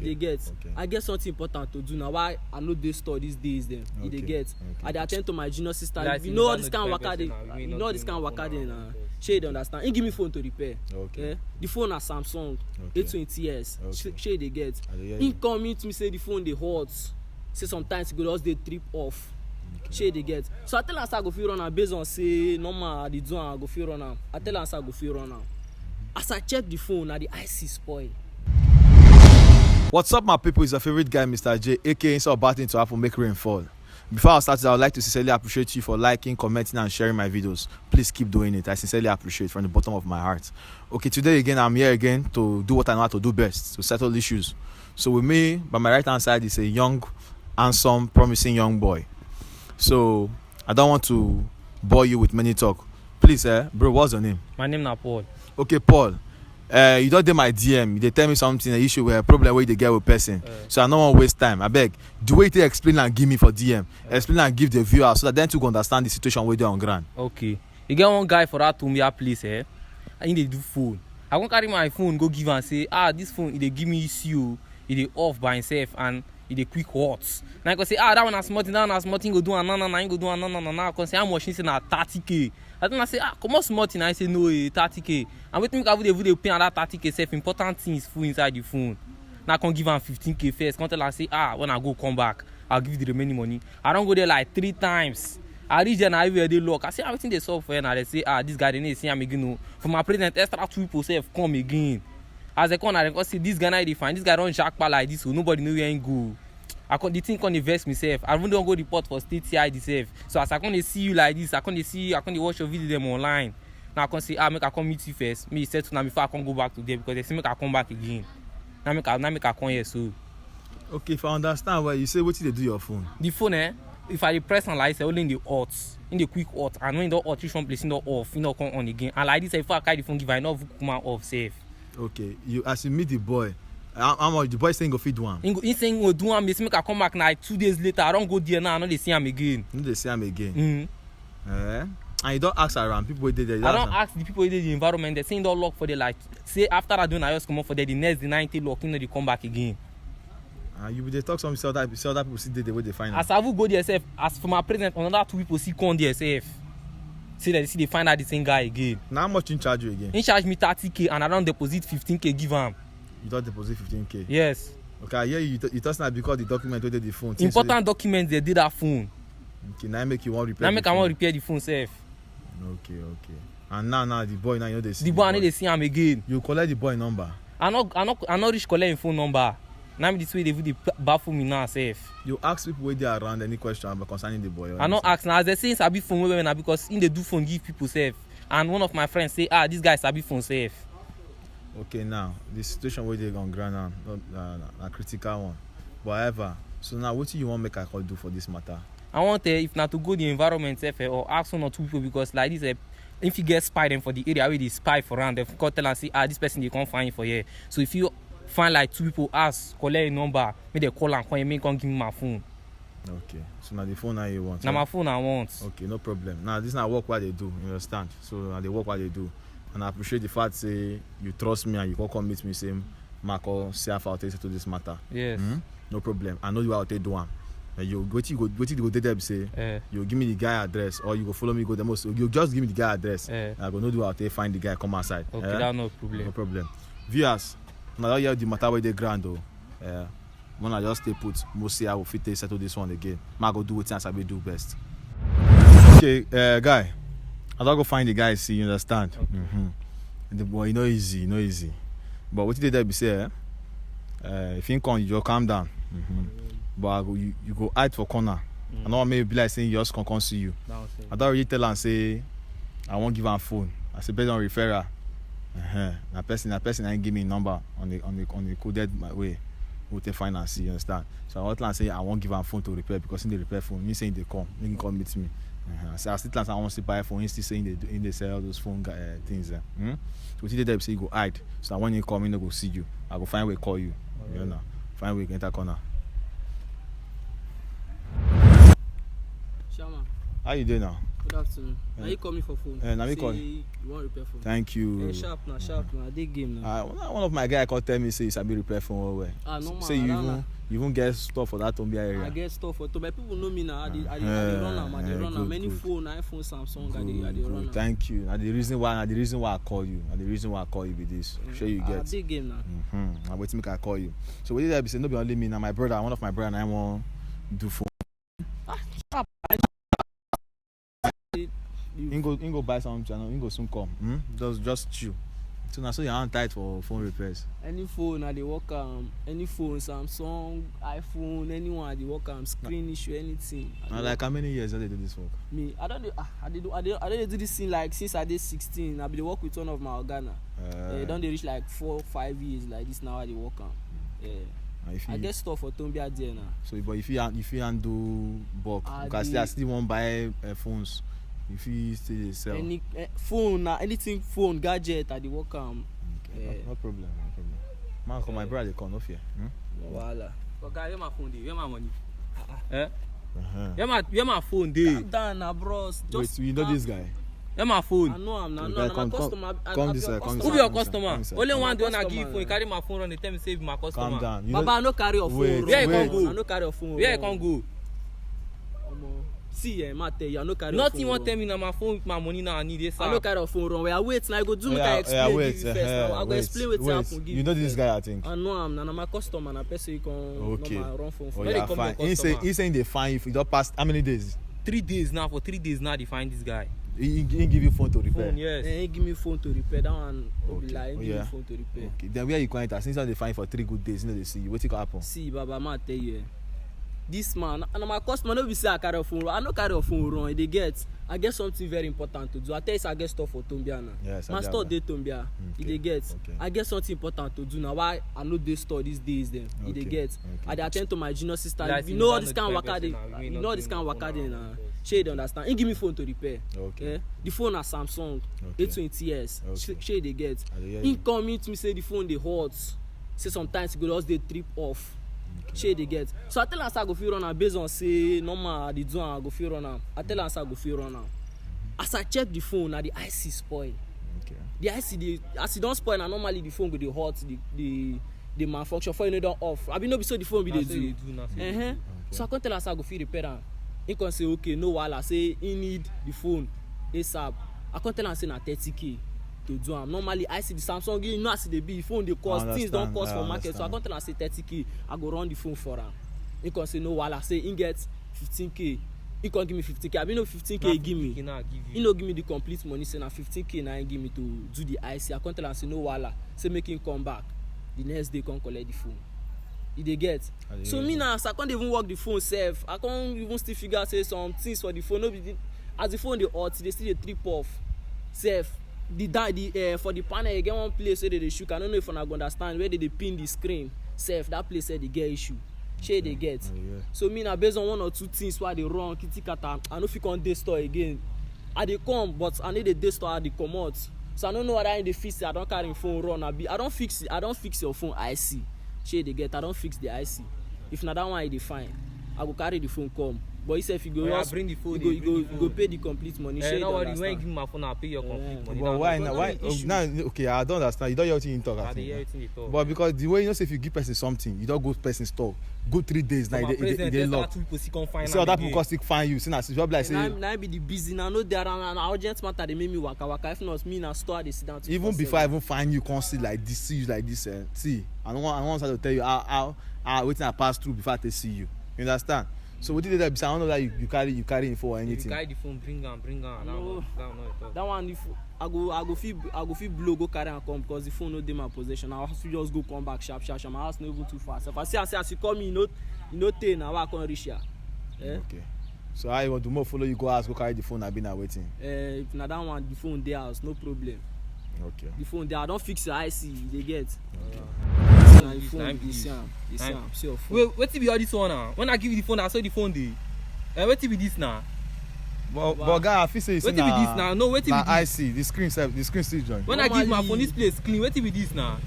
they get. I get something important to do now. Why I know they store these days them. They get. I attend to my junior sister. Like, you know all this kind of waka they. You know all this kind of waka they now. Shade understand. He give me phone to repair. Okay. The phone is Samsung. 820s. Shade they get. He come meet me say the phone they hot. Say sometimes it go just they trip off. Shade they get. So I tell her I go feel run am based on say normal the do I go feel run am. I tell her I go feel run am. As I check the phone, now the IC spoil. What's up, my people? It's your favorite guy, Mr. J, aka Instead of Batting to Apple Make Rain Fall. Before I start, I would like to sincerely appreciate you for liking, commenting, and sharing my videos. Please keep doing it. I sincerely appreciate it from the bottom of my heart. Okay, today again, I'm here again to do what I know how to do best, to settle issues. So with me, by my right hand side, is a young, handsome, promising young boy. So I don't want to bore you with many talk. Please, bro, what's your name? My name is Paul. Okay, Paul. You don't do my DM. They tell me something, an issue where a problem where they get with person. So I don't want to waste time. I beg. The way you explain and give me for DM, explain and give the viewer so that then to understand the situation where they're on ground. Okay. You get one guy for that to me a place, I need to do phone. I won't carry my phone, go give and say, this phone, they give me issue, it off by himself and it quick hot. Now I can say, that one has smart, that one has smart, go do an go do an I can say how much is in 30K. I don't say, come on smart, I say no, 30K. And with me, I would pay that 30K self important things full inside the phone. Now I can give him 15K first. Can't tell her say, when I go come back, I'll give you the remaining money. I don't go there like 3 times. I reach there and I where they look. I say everything they solve for, and they say, this guy they need to see him again. For my president, extra 2 people say come again. As they come, I can see this guy now they find this guy don't jackpot like this, so nobody know where he go. The thing can invest myself. I don't go report for state CID self. So as I can see you like this, I can see you, I can watch your video them online. Now I can say, make I come meet you first. Me settle now before I can go back to there because they say make I come back again. Now make I come here so. Okay, if I understand well, you say what did they do your phone? The phone, if I press and like say only in the hot, in the quick hot, and when the hot reach one place in the off, you know come on again. And like this, if I carry the phone, give I not come off safe. Okay, you as you meet the boy. How much the boy saying go feed one? He saying go do one, make I come back now 2 days later. I don't go there now. I know they see him again. They see him again. And you don't ask around people who did there. I don't ask the people who did the environment. They saying don't lock for the like. Say after I do, I just come up for the next the 90 lock. You know they come back again. You will talk some other people see the way they find out. As I will go there self, as for my present, another 2 people see come there self. See that they find out the same guy again. Now how much in charge you again? He charge me 30K and I don't deposit 15K give him. You don't deposit 15K? Yes. Okay, yeah, you just not because the document where they the phone. Important documents they did that phone. Okay, now make you want repair. Now make I want repair the phone self. Okay. And now the boy now you know they see. The boy I need to see him again. You collect the boy number. I not reach collect him phone number. Now this way they will baffle me now self. You ask people where they are around any question about concerning the boy. I not ask now as they say sabi phone where now because in the do phone give people self. And one of my friends say this guy sabi phone self. Okay, now the situation where they on ground now, not a critical one. But however, so now what do you want make I call do for this matter? I want if not to go the environment or ask 1 or 2 people because like this if you get spy them for the area where they spy for around, they can tell and say this person they can't find for here. So if you find like 2 people ask collect a number, make they call and call me can give me my phone. Okay, so now the phone now you want. Now my phone I want. Okay, no problem. Now this is not work what they do, you understand? So now they work what they do. And I appreciate the fact say you trust me and you can come meet me say Marco say how to this matter. Yes. No problem. I know you how to do one. You go there say you give me the guy address or you go follow me go the most. You just give me the guy address. I go know do how to find the guy come outside. Okay, that's no problem. No problem. Viewers, now you hear the matter where they grand though. When I just stay put, most say I will fit settle this one again. I go do what I will do best. Okay, guy. I don't go find the guy, see, you understand? Okay. The boy, you know easy. But what did they be say? If you come, you just calm down. But you go hide for corner. I know maybe be like saying you just come see you. I don't really tell and say I won't give her a phone. I say based on referral. Na person ain't give me a number on the coded way. Who they find and see, you understand? So I want to say I won't give her a phone to repair because in the repair phone, you saying they can come meet me. So I still I want to buy a phone, still saying they sell those phone things there. So today they say you go hide. So when you come in, I go see you. I go find way call you. You know, find way enter corner. Shaman. How you doing now? Good afternoon. Now you call me for phone. Now me call. You want repair phone? Thank you. Sharp now. I dig game now. One of my guy called tell me say you sabi repair phone well. No man. Say you even get stuff for that Tombia area. I get stuff for Tombia. People know me now. I dey run am. I dey run am. Many phone, iPhone, Samsung. I dey run am. Thank you. Now the reason why I call you. And the reason why I call you be this. Sure you get. I dig game now. I'm waiting make I call you. So what did I be say? No be only me. Now my brother, one of my brother, and I want do phone. You go buy some channel. You go soon come. Just chill. So now so your hand tight for phone repairs. Any phone I dey work any phone, Samsung, iPhone, anyone I dey work screen issue, anything. Now like how many years have they do this work? Me, I don't do this thing like since I did 16. I be dey work with one of my organa. Don't they reach like 4-5 years like this now I dey work I get stuff for Tombia there now. So but if you handle bulk, because I still won't buy phones. If you still sell any phone anything phone gadget I dey work no problem. Man, my brother they come off here. Voila. But guy, where my phone dey? Where my money? Where my phone dey? Calm down now, bros. Wait, you know this guy? Where my phone? I know I'm my customer. Come this side. Who be your customer? Only one the one I give you phone. You carry my phone run. They tell me say be my customer. Calm down. Baba, I no carry your phone. Where you can go? I no carry your phone. Where you can go? See, ma tell you, I no carry nothing your phone. Nothing tell me now my phone with my money now I need this. I no carry your phone wrong. I wait now. I go do make I explain. Wait, give you first. I go explain what happen. You know this guy, I think. I know I'm na my customer. Na person you can run phone for. Oh, yeah, fine. He saying they fine if you don't pass how many days? 3 days now. For 3 days now they find this guy. He give you phone to repair. Phone, yes. He give me phone to repair. That one okay. be like. He give me phone to repair. Okay. Then where you quiet? Since they find for 3 good days, you know they see you. What can happen? See, Baba, ma tell you. This man and my customer no be say I carry your phone. I no carry your phone wrong. They get. I get something very important to do. I tell you, I get stuff for Tombia now. Yes, my store dey Tombia. They get. Okay. I get something important to do now. Why I know they store these days then. They get. I dey attend to my junior sister. Like, you know this kind of waka dey. You know this kind of waka dey now. Shey dey understand. He give me phone to repair. Okay. The phone na Samsung. Okay. 820s. Okay. Shey dey get. He come meet me say the phone dey hot. Say sometimes e go just dey trip off. Shey dey get. So I tell am say I go fit run am based on say normal I dey do am I go fit run am. I tell am say I go fit run am. As I check the phone na the IC spoil. Okay. The IC as e don spoil na normally the phone go dey hot the malfunction for you know don off. Abi no be so the phone be dey do. Okay. So I come tell am say I go fit repair am. He come say okay no wahala say he need the phone ASAP. I come tell am say na 30k to do am. Normally I see the Samsung you know as e dey be the phone dey cost things don cost for market so I come tell am say 30k I go run the phone for am. He come say no wahala say he get 15k. He come give me 15k. I mean no 15k he give me. He no give me the complete money say na 15k na he give me to do the IC. I come tell am say no wahala say make him come back. The next day come collect the phone. You dey get. So me now as I can't even work the phone sef. I can't even still figure say some things for the phone. No be as the phone dey hot they still dey trip off. Sef for the panel you get one place where they dey shook. I don't know if una go understand where they dey pin the screen. Sef that place where they get issue. Shey dey get. So me na based on 1 or 2 things why they run kitty kata. I no fit come dey store again. I dey come but I need a dey store I dey comot. So I don't know whether I dey fix it. I don carry him phone run. I don fix your phone IC. Shey dey get. I don fix the IC. If na that one I dey fine, I go carry the phone come. But he said if you go just bring the phone, you go pay the complete money. No worry, when you give me my phone, I'll pay your complete money. But why now? Now okay, I don't understand. You don't hear everything you talk. I hear everything you talk. But because the way you know say if you give person something, you don't go person store. Go 3 days now they lock. So other people can still find you. See now, you like say. Now be the busy now. No there and urgent matter they make me waka. If not me now store they sit down. Even before I even find you, come see like this, see you like this. See, I want to tell you how waiting I pass through before I see you. You understand? So what did that? I don't know that you carry info or anything. You carry the phone, bring on. No. That one if I go feel blow go carry and come because the phone no dey my possession. I have to just go come back sharp. My house no even too fast. If I say as you call me, you know tey now I can't reach here. Okay. So I want to more follow you go house go carry the phone. I've been waiting. If na that one the phone dey house no problem. Okay. The phone there I don't fix your IC. They get. Wait, Wait, what be all this one now? When I give you the phone, I saw the phone dey. What be this now? But guy, I feel say what be this now? No, what be this? I see the screen still join. When I give my phone, this place clean. What be this now?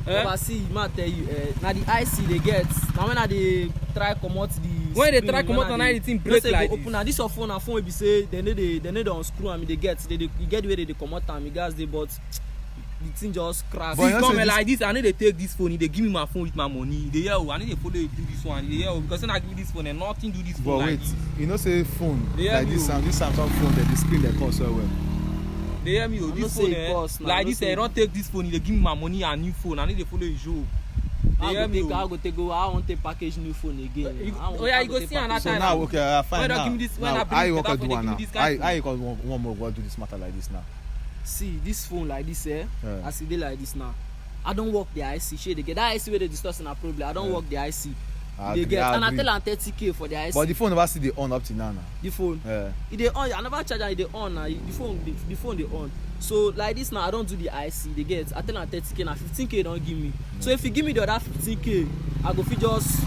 But see, man tell you, now the IC they get. Now when they try comot the when they screen, try comot and the thing you know break say like go this. open na this your phone na phone wey be say they need to unscrew am, they get you get the way they comot am, you guys dey, but the thing just crack. See, come like this, I need to take this phone, they give me my phone with my money. They hear, I need to follow you do this one. They hear, because when I give you this phone and nothing do this phone. But like wait, this. you know say phone Yeah, like this Samsung phone, the screen they cost so well. They hear me, oh, this phone like this, I don't take this phone, they give me my money and new phone. I need to follow you show. I go I want to package new phone again. Oh yeah, you go see another So time. now, okay, fine now. Give me this, when Now, I how you bring want this to do one now? this How guy you can one more go do this matter like this now? See this phone like this, I see they like this now. I don't work the IC. Shey they get that IC where they discussing a problem. I don't work the IC. They get and I tell them 30K for the IC. But the phone never see the on up to now. The phone. It they on. I never charge it. They on now. The phone they on. So like this now, I don't do the IC. They get. I tell them 30K now. 15K don't give me. So if you give me the other 15K, I go fit just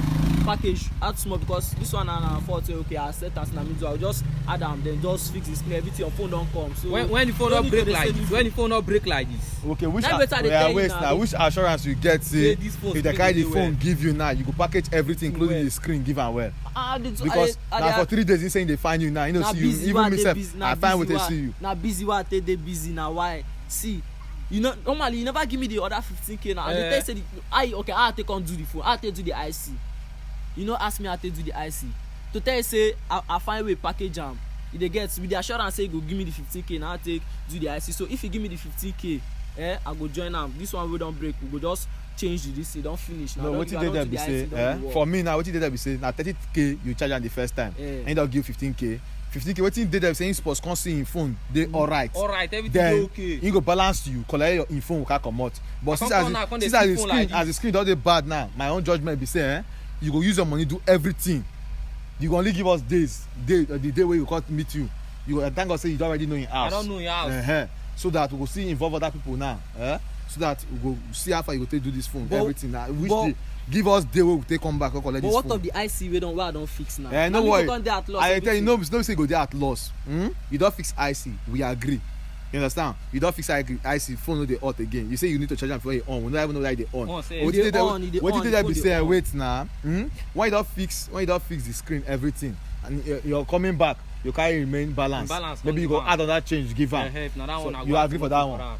package add small because this one and 40. Okay, I set as na me do. I'll just add them then just fix the screen. Everything your phone don't come. So when the phone not break like this, when the phone not break like this. Okay, which now, which assurance you get say this phone if the kind the phone give you now, you go package everything including the screen give am well. Because now for 3 days he saying they find you now, you know see you even myself I find what they see you. Now busy what they busy now why see. You know, normally you never give me the other 15K now. And they tell say I take on do the phone, I take do the IC. You know, ask me how to do the IC. To tell you say I find way package jam. If they get with the assurance say go give me the 15K now I take do the IC. So if you give me the 15K, I go join them. This one we don't break, we go just change the DC, don't finish. No, what you did there be say, for me now what you did there be say now 30K you charge on the first time. And they'll give 15K. 15K what you did there saying sports can see in phone, they alright. Alright, everything then okay. You go balance you, collect your in phone will come out. But since the screen don't dey bad now, my own judgment be say you go use your money do everything. You go only give us the day where you can't meet you. You go thank God say you don't already know in house. I don't know in house. So that we go see involve other people now. So that we go see how far you go take do this phone, everything now. Give us day where we take come back and collect this phone. But what of the IC we don't fix now? No worry. I tell you, no say go there at loss. You don't fix IC, we agree. You understand? You don't fix IC, phone no dey hot again. You say you need to charge them before you on. We don't even know that they on. What did they be saying? Wait now. Why you don't fix the screen, everything, and you're coming back, you carry remain balance. Maybe you go add on that change, give am. So you agree for that one?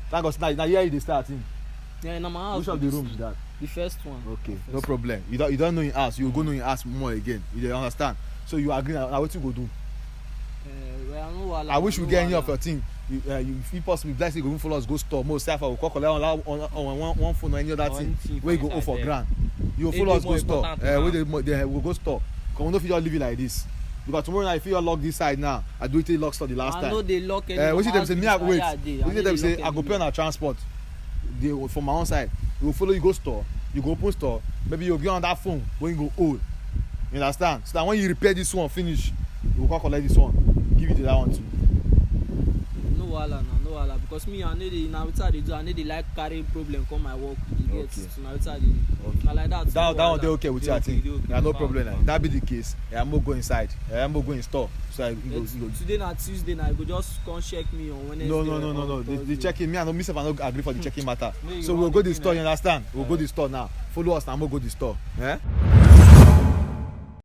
Thank God. Now here you starting. Yeah, in my house. Which of the rooms is that? The first one. Okay, no problem. You don't know in house. You go know in house more again. You don't understand. So you agree now what you go do? I wish we get any of your thing. If possible, let's say you go follow us, go store. Most safer, we'll call collect on one phone or any other thing. Where you go over for grand. You follow us, go store. We'll go store. Because we don't feel leave it like this. Because tomorrow night, if you lock this side now, I do it lock store the last time. I know they lock it. What you them say? Me I wait. What you them say? I go pay on our transport. From my own side, we will follow you go store. You go open store. Maybe you get on that phone when you go old. You understand? So that when you repair this one, finish, you will collect this one. Give you the that one too. No wahala because me I need the now I dey do I need the like carry problem come my work you get so now na like that. That one dey okay with you I think. No problem now. That be the case. I'm go inside. I'm go in store. So I go. Today na Tuesday now you go just come check me on Wednesday. No. The checking me I no myself I no agree for the checking matter. So we'll go the store. You understand? We'll go the store now. Follow us now. I'm go the store.